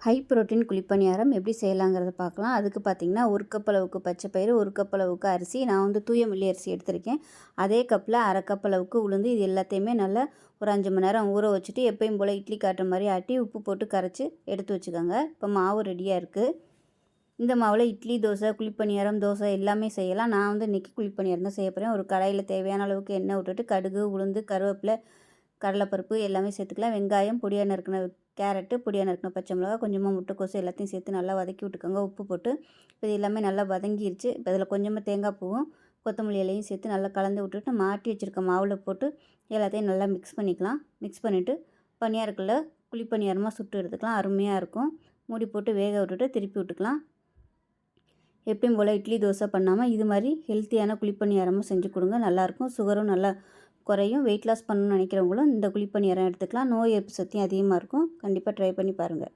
High protein குழிப்பணியாரம் எப்படி செய்யலாங்கிறத பார்க்கலாம். அதுக்கு பார்த்திங்கன்னா 1 கப் அளவுக்கு பச்சை பயிறு, 1 கப் அளவுக்கு அரிசி, நான் வந்து தூய மில்லி அரிசி எடுத்திருக்கேன். அதே கப்பில் 1/2 கப் அளவுக்கு உளுந்து, இது எல்லாத்தையுமே நல்லா ஒரு 5 மணி நேரம் ஊற வச்சுட்டு எப்பயும் போல் இட்லி காட்டுற மாதிரி ஆட்டி உப்பு போட்டு கரைச்சி எடுத்து வச்சுக்கோங்க. இப்போ மாவு ரெடியாக இருக்குது. இந்த மாவில் இட்லி, தோசை, குழிப்பணியாரம், தோசை எல்லாமே செய்யலாம். நான் வந்து இன்றைக்கி குழிப்பணியாரம் தான் செய்ய போகிறேன். ஒரு கடாயில் தேவையான அளவுக்கு எண்ணெய் விட்டுட்டு கடுகு, உளுந்து, கருவேப்பிலை, கடலைப்பருப்பு எல்லாமே சேர்த்துக்கலாம். வெங்காயம், பொடியாக நறுக்கின கேரட்டு, பொடியாக நறுக்கின பச்சை மிளகா, கொஞ்சமாக முட்டைக்கோசு எல்லாத்தையும் சேர்த்து நல்லா வதக்கி விட்டுக்கோங்க. உப்பு போட்டு இது எல்லாமே நல்லா வதங்கிருச்சு. இப்போ இதில் கொஞ்சமாக தேங்காய் பூவும் கொத்தமல்லி இலையும் சேர்த்து நல்லா கலந்து விட்டுட்டு மாட்டி வச்சுருக்க மாவில் போட்டு எல்லாத்தையும் நல்லா மிக்ஸ் பண்ணிக்கலாம். மிக்ஸ் பண்ணிவிட்டு பணியாரக்குள்ள குழிப்பணியாரமாக சுட்டு எடுத்துக்கலாம். அருமையாக இருக்கும். மூடி போட்டு வேக விட்டுட்டு திருப்பி விட்டுக்கலாம். எப்பயும் போல் இட்லி, தோசை பண்ணாமல் இது மாதிரி ஹெல்த்தியான குழிப்பணியாரமும் செஞ்சு கொடுங்க. நல்லாயிருக்கும். சுகரும் நல்லா குறையும். வெயிட் லாஸ் பண்ணணும்னு நினைக்கிறவங்களும் இந்த குழிப்பணியாரம் எடுத்துக்கலாம். நோய் எதிர்ப்பு சக்தியும் அதிகமாக இருக்கும். கண்டிப்பாக ட்ரை பண்ணி பாருங்கள்.